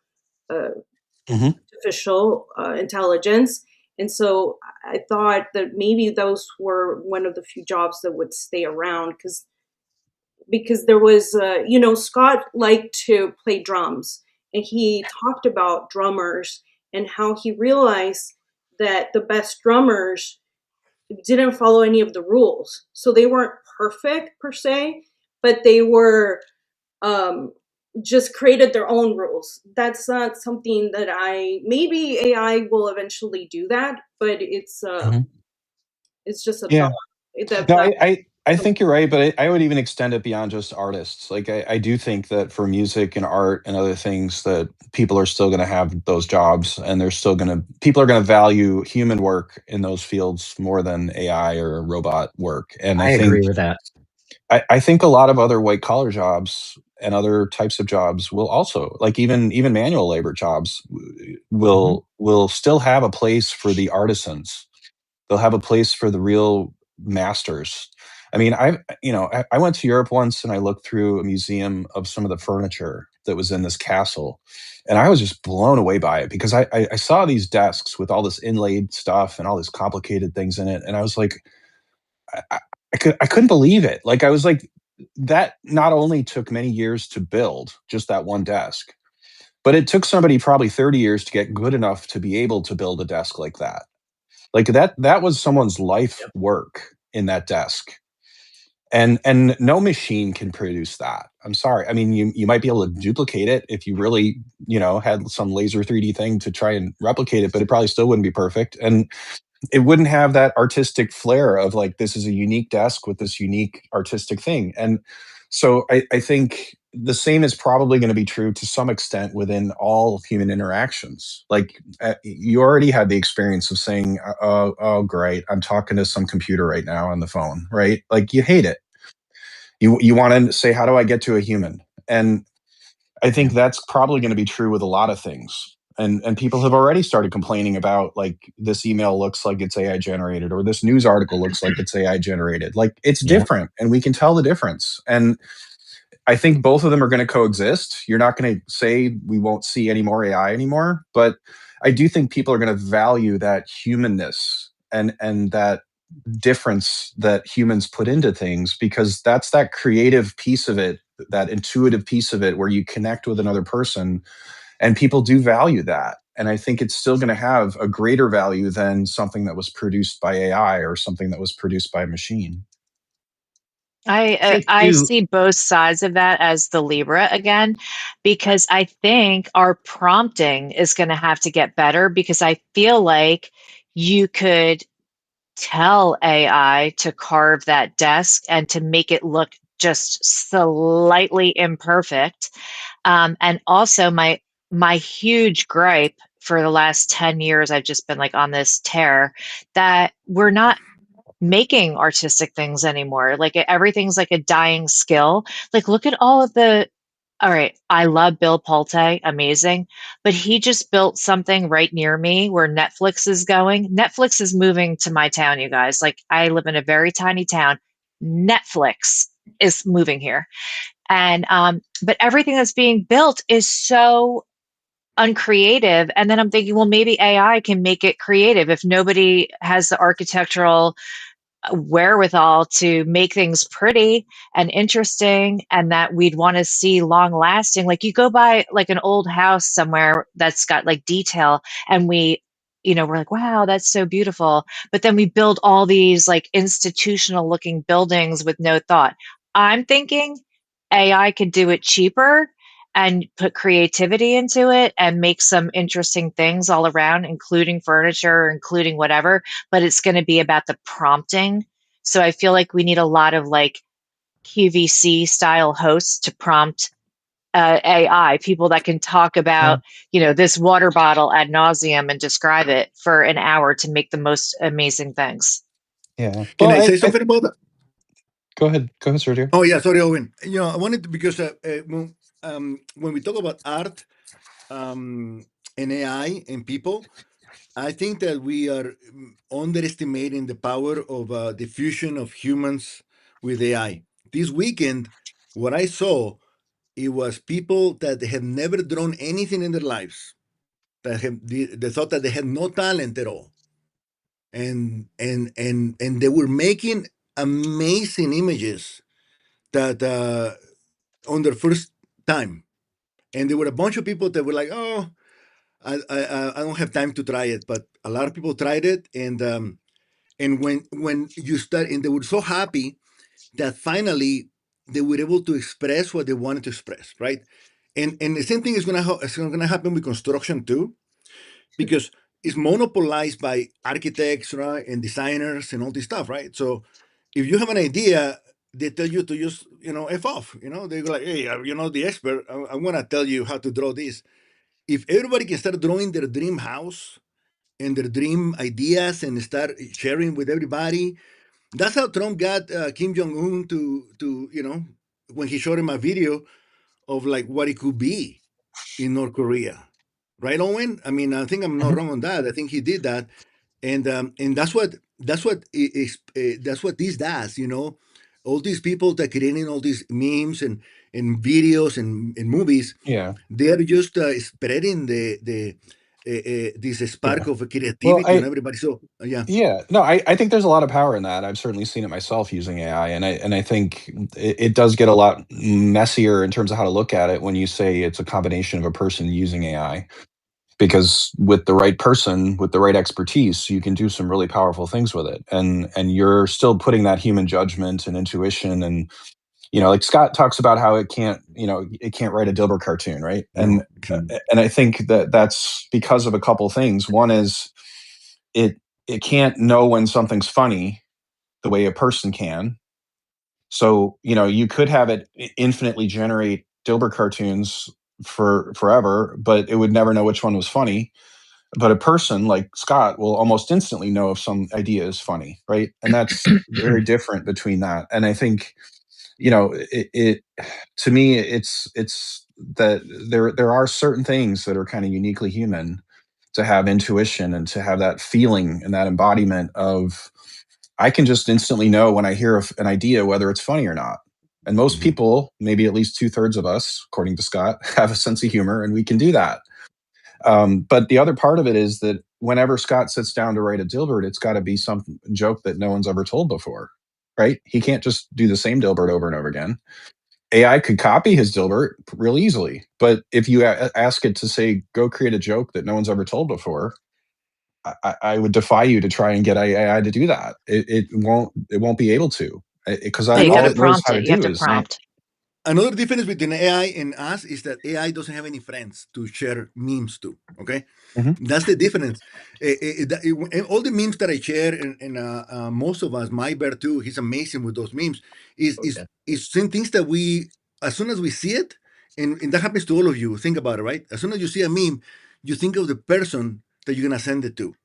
Mhm. artificial intelligence. And so I thought that maybe those were one of the few jobs that would stay around, because there was, Scott liked to play drums, and he talked about drummers and how he realized that the best drummers didn't follow any of the rules. So they weren't perfect per se, but they were, um, just created their own rules. That's not something that maybe AI will eventually do that, but Mhm. it's just a thought Yeah. that No, that I think you're right, but I would even extend it beyond just artists. Like I do think that for music and art and other things that people are still going to have those jobs, and they're still going to people are going to value human work in those fields more than AI or robot work. And I agree with that. I think a lot of other white collar jobs and other types of jobs will also, like even manual labor jobs Mhm. will still have a place for the artisans. They'll have a place for the real masters. I mean, I went to Europe once and I looked through a museum of some of the furniture that was in this castle, and I was just blown away by it because I saw these desks with all this inlaid stuff and all these complicated things in it, and I was like, I, I, I couldn't believe it. Like I was like, that not only took many years to build just that one desk, but it took somebody probably 30 years to get good enough to be able to build a desk like that. Like that was someone's life Yep. work in that desk. And no machine can produce that. I'm sorry. I mean, you might be able to duplicate it if you really, had some laser 3D thing to try and replicate it, but it probably still wouldn't be perfect. And it wouldn't have that artistic flair of like, this is a unique desk with this unique artistic thing. And so I think the same is probably going to be true to some extent within all human interactions. Like you already had the experience of saying, oh, great, I'm talking to some computer right now on the phone, right? Like you hate it. You want to say, how do I get to a human? And I Yeah. think that's probably going to be true with a lot of things. And people have already started complaining about like this email looks like it's AI generated, or this news article looks like it's AI generated. Like it's Yeah. different and we can tell the difference. And I think both of them are going to coexist. You're not going to say we won't see any more AI anymore, but I do think people are going to value that humanness and that difference that humans put into things, because that's that creative piece of it, that intuitive piece of it where you connect with another person, and people do value that. And I think it's still going to have a greater value than something that was produced by AI or something that was produced by a machine. I think I too. see both sides of that as the Libra again, because I think our prompting is going to have to get better, because I feel like you could tell AI to carve that desk and to make it look just slightly imperfect. And also, my huge gripe for the last 10 years, I've just been like on this tear that we're not making artistic things anymore. Like everything's like a dying skill. Like look at all of the all right, I love Bill Pulte, amazing, but he just built something right near me where Netflix is going. Netflix is moving to my town, you guys. Like I live in a very tiny town. Netflix is moving here. And but everything that's being built is so uncreative. And then I'm thinking, well, maybe AI can make it creative if nobody has the architectural wherewithal to make things pretty and interesting and that we'd want to see long lasting. Like you go by like an old house somewhere that's got like detail and we're like, wow, that's so beautiful. But then we build all these like institutional looking buildings with no thought. I'm thinking AI could do it cheaper and put creativity into it and make some interesting things all around, including furniture, including whatever, but it's going to be about the prompting. So I feel like we need a lot of like QVC style hosts to prompt AI, people that can talk Yeah. about, this water bottle ad nauseum and describe it for an hour to make the most amazing things. Yeah. Can Well, I say something about that? Go ahead. Go ahead, Sergio. Oh yeah, sorry, Owen. I wanted to, because when we talk about art, and AI and people, I think that we are underestimating the power of the fusion of humans with AI. This weekend, what I saw, it was people that had never drawn anything in their lives, they thought that they had no talent at all, and they were making amazing images that on their first time, and there were a bunch of people that were like, "Oh, I don't have time to try it," but a lot of people tried it, and when you start, and they were so happy that finally they were able to express what they wanted to express, right? And the same thing is gonna happen with construction too, because it's monopolized by architects, right, and designers and all this stuff, right? So if you have an idea, they tell you to just f off. They go like, "Hey, you're not the expert. I'm gonna tell you how to draw this." If everybody can start drawing their dream house and their dream ideas and start sharing with everybody, that's how Trump got Kim Jong Un to when he showed him a video of like what it could be in North Korea, right, Owen? I mean, I think I'm not Mhm. wrong on that. I think he did that, and that's what this does. All these people that creating all these memes and videos and movies, Yeah. they're just spreading this Yeah. spark of Well, creativity on everybody. So yeah. yeah, no, I think there's a lot of power in that. I've certainly seen it myself using AI, and I think it does get a lot messier in terms of how to look at it when you say it's a combination of a person using AI. Because with the right person, with the right expertise, you can do some really powerful things with it, and you're still putting that human judgment and intuition, and like Scott talks about how it can't write a Dilbert cartoon, right? And No, can. and I think that that's because of a couple things. One is it can't know when something's funny the way a person can. So you could have it infinitely generate Dilbert cartoons for forever, but it would never know which one was funny. But a person like Scott will almost instantly know if some idea is funny, right? And that's very different between that. And I think it to me it's that there are certain things that are kind of uniquely human, to have intuition and to have that feeling and that embodiment of, I can just instantly know when I hear an idea whether it's funny or not. And most Mhm. people, maybe at least 2/3 of us, according to Scott, have a sense of humor, and we can do that. But the other part of it is that whenever Scott sits down to write a Dilbert, it's got to be some joke that no one's ever told before, right? He can't just do the same Dilbert over and over again. AI could copy his Dilbert real easily, but if you ask it to say, go create a joke that no one's ever told before, I would defy you to try and get AI to do that. It won't be able to, because No, you got all to it knows prompt how it. to You have do to is, prompt. Another difference between AI and us is that AI doesn't have any friends to share memes to. Okay, Mhm. that's the difference. And all the memes that I share, and most of us, my bear too, he's amazing with those memes. Is Oh, is yeah. is some things that we, as soon as we see it, and that happens to all of you. Think about it, right? As soon as you see a meme, you think of the person that you're gonna send it to.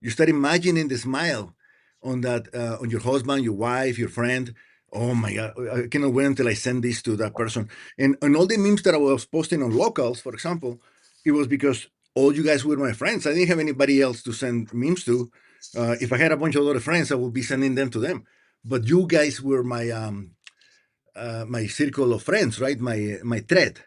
You start imagining the smile on that, on your husband, your wife, your friend. Oh my God, I cannot wait until I send this to that person. And all the memes that I was posting on locals, for example, it was because all you guys were my friends. I didn't have anybody else to send memes to. If I had a bunch of other friends, I would be sending them to them. But you guys were my circle of friends, right? My thread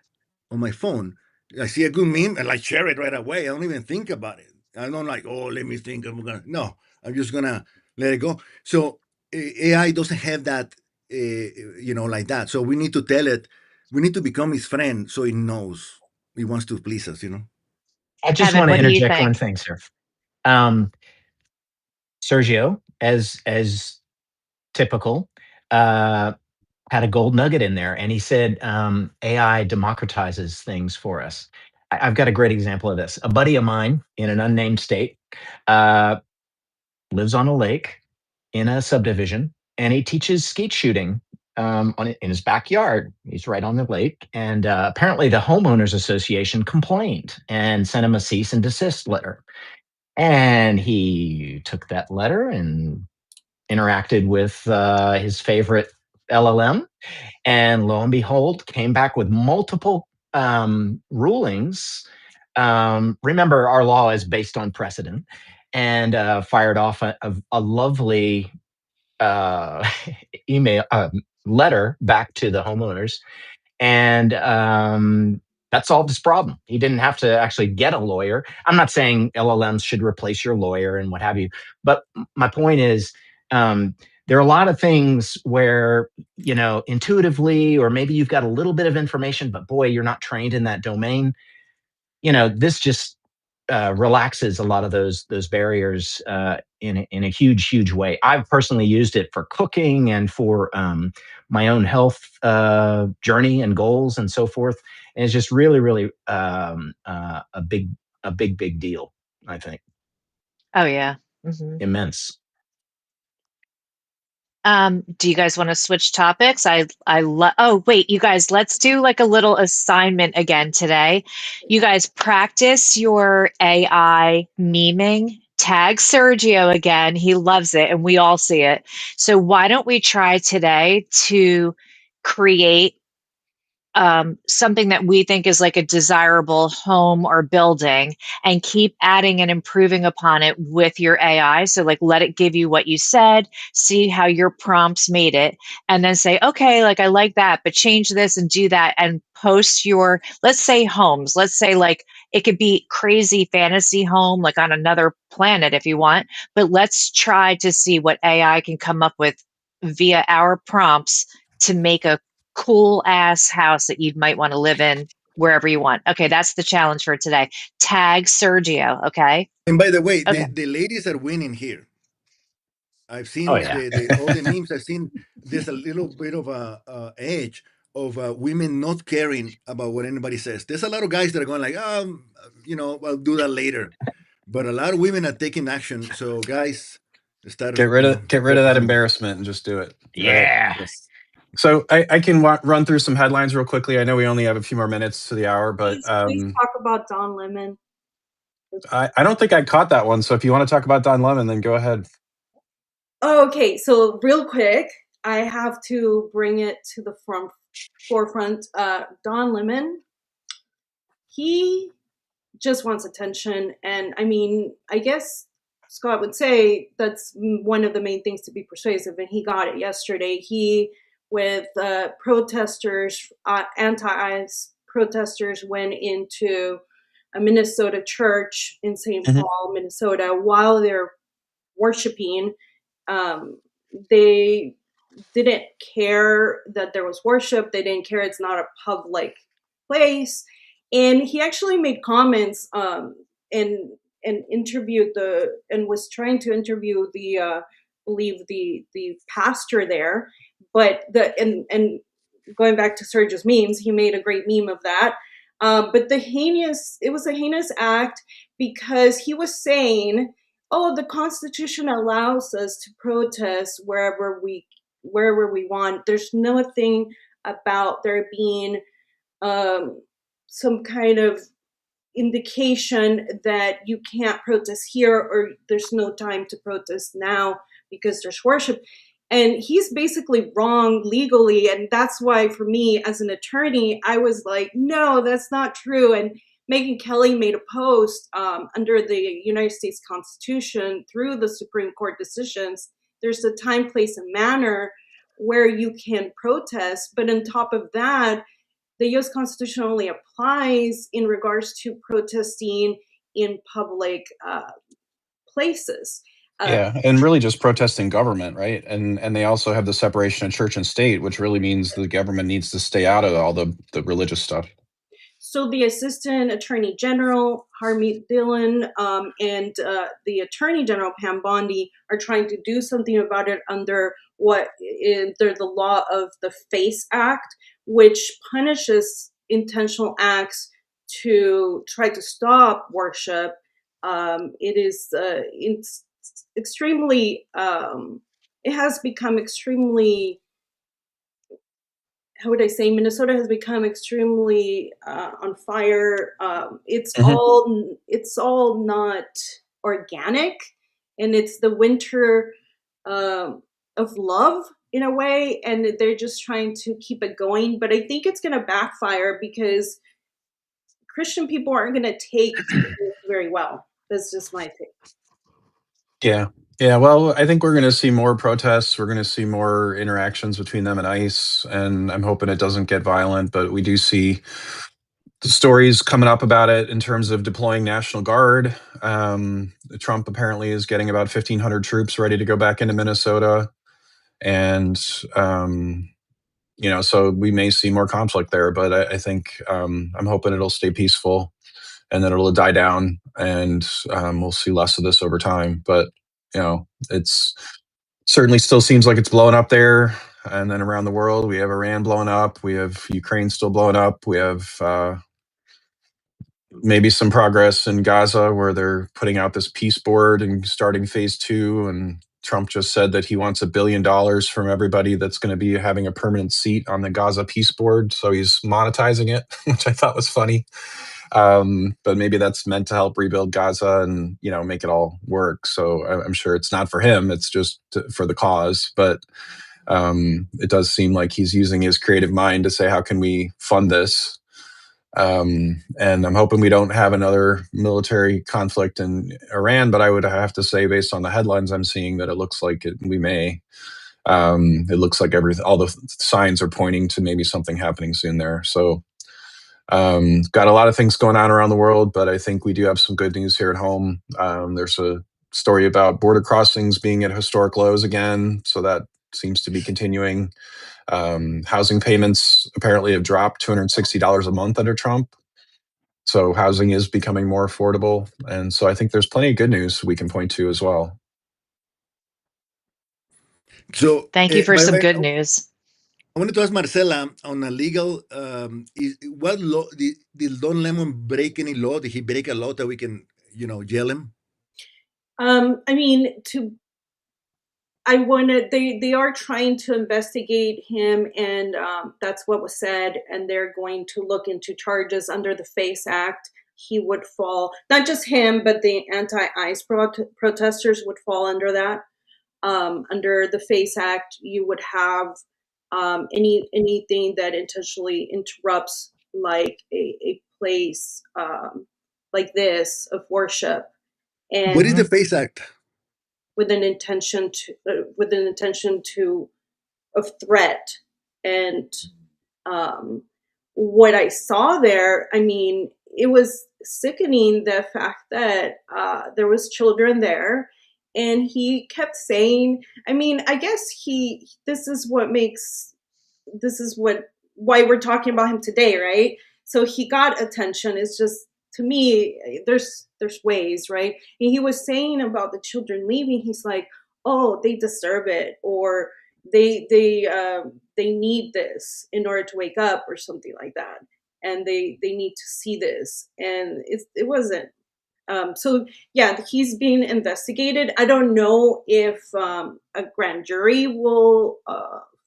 on my phone. I see a good meme and I share it right away. I don't even think about it. I don't like, oh, let me think. I'm gonna no. I'm just gonna let it go. So AI doesn't have that, like that. So we need to tell it. We need to become his friend, so it knows he wants to please us. I just Kevin, want to what do you interject one think? thing, sir. Um, Sergio, as typical, uh, had a gold nugget in there, and he said AI democratizes things for us. I've got a great example of this. A buddy of mine in an unnamed state uh, lives on a lake in a subdivision, and he teaches skeet shooting in his backyard. He's right on the lake, and apparently the homeowners association complained and sent him a cease and desist letter. And he took that letter and interacted with his favorite LLM, and lo and behold, came back with multiple rulings. Remember, our law is based on precedent, and fired off a lovely uh, email letter back to the homeowners, and that solved his problem. He didn't have to actually get a lawyer. I'm not saying LLMs should replace your lawyer and what have you, but my point is, there are a lot of things where, intuitively, or maybe you've got a little bit of information, but boy, you're not trained in that domain. This just relaxes a lot of those barriers in a huge way. I've personally used it for cooking and for my own health journey and goals and so forth. And it's just really a big deal. I think Oh yeah. Hmm. immense. Do you guys want to switch topics? Oh wait, you guys, let's do like a little assignment again today. You guys practice your AI meming. Tag Sergio again. He loves it and we all see it. So why don't we try today to create something that we think is like a desirable home or building and keep adding and improving upon it with your AI. So, like, let it give you what you said, see how your prompts made it, and then say, okay, like, I like that, but change this and do that and post your, let's say, homes. Let's say, like, it could be crazy fantasy home, like on another planet if you want, but let's try to see what AI can come up with via our prompts to make a cool ass house that you might want to live in wherever you want. Okay, that's the challenge for today. Tag Sergio. Okay. And by the way, Okay. the ladies are winning here. I've Oh seen yeah. the all the memes. I've seen there's a little bit of a edge of women not caring about what anybody says. There's a lot of guys that are going like, I'll do that later. But a lot of women are taking action. So guys, start, Get rid of that focusing. embarrassment and just do it. Right. Yeah. Yes. So I can run through some headlines real quickly. I know we only have a few more minutes to the hour, but Please talk about Don Lemon. I don't think I caught that one. So if you want to talk about Don Lemon, then go ahead. Okay, so real quick, I have to bring it to the forefront. Don Lemon, he just wants attention, and I mean, I guess Scott would say that's one of the main things to be persuasive, and he got it yesterday. He, with protesters, anti-ICE protesters, went into a Minnesota church in St. Mhm. Paul, Minnesota, while they're worshiping. Um, they didn't care that there was worship. They didn't care it's not a public place. And he actually made comments and interviewed and was trying to interview the believe the pastor there. But and going back to Sergio's memes, he made a great meme of that. But it was a heinous act because he was saying, "Oh, the Constitution allows us to protest wherever we want. There's nothing about there being um, some kind of indication that you can't protest here or there's no time to protest now because there's worship." And he's basically wrong legally. And that's why, for me as an attorney, I was like, no, that's not true. And Megyn Kelly made a post under the United States Constitution through the Supreme Court decisions. There's a time, place, and manner where you can protest. But on top of that, the US Constitution only applies in regards to protesting in public places. Yeah, and really just protesting government, right? And they also have the separation of church and state, which really means the government needs to stay out of all the religious stuff. So the Assistant Attorney General, Harmeet Dillon, and the Attorney General, Pam Bondi, are trying to do something about it under the law of the FACE Act, which punishes intentional acts to try to stop worship. It's extremely, it has become extremely, how would I say, Minnesota has become extremely on fire. Mhm. It's all not organic, and it's the winter of love in a way, and they're just trying to keep it going. But I think it's going to backfire because Christian people aren't going to take this very well. That's just my take. Yeah. Yeah, well, I think we're going to see more protests. We're going to see more interactions between them and ICE, and I'm hoping it doesn't get violent. But we do see the stories coming up about it in terms of deploying National Guard. Trump apparently is getting about 1,500 troops ready to go back into Minnesota, and so we may see more conflict there. But I think I'm hoping it'll stay peaceful and then it'll die down, and we'll see less of this over time. But it's certainly still seems like it's blowing up there, and then around the world we have Iran blowing up, we have Ukraine still blowing up, we have maybe some progress in Gaza where they're putting out this peace board and starting phase 2, and Trump just said that he wants $1 billion from everybody that's going to be having a permanent seat on the Gaza peace board. So he's monetizing it, which I thought was funny. But maybe that's meant to help rebuild Gaza and make it all work. So I'm sure it's not for him; it's just for the cause. But it does seem like he's using his creative mind to say, "How can we fund this?" And I'm hoping we don't have another military conflict in Iran. But I would have to say, based on the headlines I'm seeing, that it looks like we may. It looks like all the signs are pointing to maybe something happening soon there. So. Got a lot of things going on around the world, but I think we do have some good news here at home. There's a story about border crossings being at historic lows again, so that seems to be continuing. Housing payments apparently have dropped $260 a month under Trump, so housing is becoming more affordable, and so I think there's plenty of good news we can point to as well. So, Thank you for by the some way, good news. I wanted to ask Marcela on a legal. What law did Don Lemon break any law? Did he break a law that we can, jail him? I mean, they are trying to investigate him, and that's what was said, and they're going to look into charges under the FACE Act. He would fall, not just him, but the anti-ICE protesters would fall under that. Under the FACE Act, you would have anything that intentionally interrupts like a place like this of worship, and What is the FACE Act? with an intention to of threat. And what I saw there, I mean, it was sickening, the fact that there was children there, and he kept saying, I mean, I guess this is why we're talking about him today, right? So he got attention. It's just, to me, there's ways, right? And he was saying about the children leaving, he's like, oh, they deserve it, or they need this in order to wake up, or something like that, and they need to see this, and it wasn't. So yeah, he's being investigated. I don't know if a grand jury will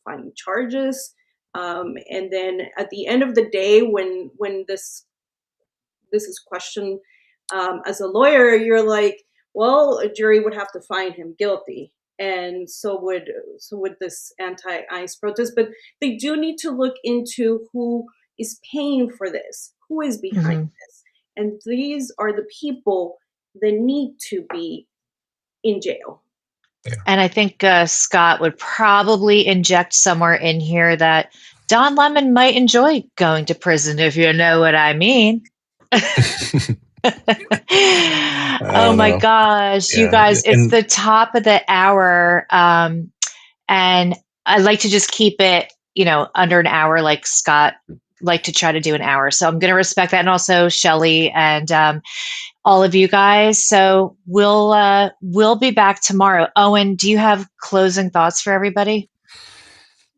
find charges, and then at the end of the day, when this is questioned, as a lawyer, you're like, well, a jury would have to find him guilty, and so would this anti-ICE protest. But they do need to look into who is paying for this, who is behind Hmm. this, and these are the people that need to be in jail. And I think Scott would probably inject somewhere in here that Don Lemon might enjoy going to prison, if you know what I mean. Oh don't my know. gosh, you Yeah, guys, it's and the top of the hour. And I like to just keep it, under an hour, like Scott like to try to do an hour. So I'm going to respect that. And also Shelly and all of you guys. So we'll be back tomorrow. Owen, do you have closing thoughts for everybody?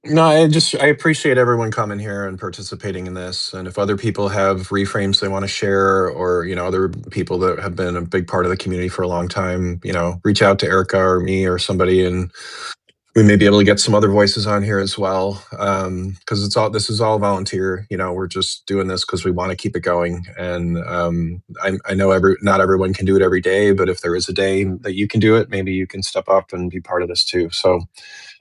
no, I appreciate everyone coming here and participating in this. And if other people have reframes they want to share, or other people that have been a big part of the community for a long time, reach out to Erica or me or somebody, and we may be able to get some other voices on here as well. Because this is all volunteer. We're just doing this because we want to keep it going. And I know not everyone can do it every day, but if there is a day that you can do it, maybe you can step up and be part of this too. So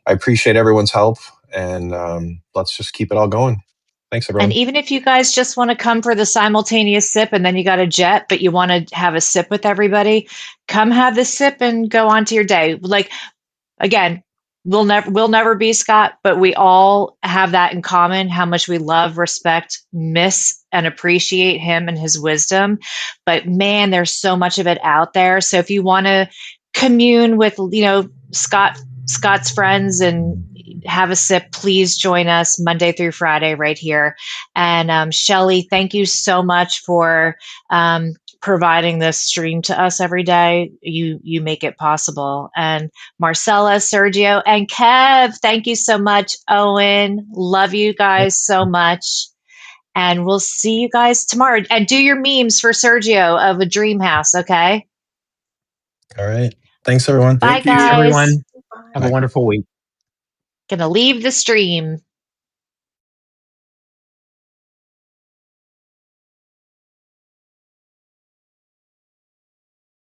I appreciate everyone's help, and let's just keep it all going. Thanks, And everyone. even if you guys just want to come for the simultaneous sip and then you got a jet, but you want to have a sip with everybody, come have the sip and go on to your day. Like, again, we'll never be Scott, but we all have that in common, how much we love, respect, miss, and appreciate him and his wisdom. But man, there's so much of it out there. So if you want to commune with, Scott's friends and have a sip, please join us Monday through Friday right here. And Shelly, thank you so much for providing this stream to us every day. You make it possible. And Marcella, Sergio, and Kev, thank you so much. Owen, love you guys so much. And we'll see you guys tomorrow. And do your memes for Sergio of a dream house, okay? All right. Thanks, everyone. Bye, Thank Thanks, you. guys. everyone. Bye. Have a Bye. wonderful week. Gonna leave the stream.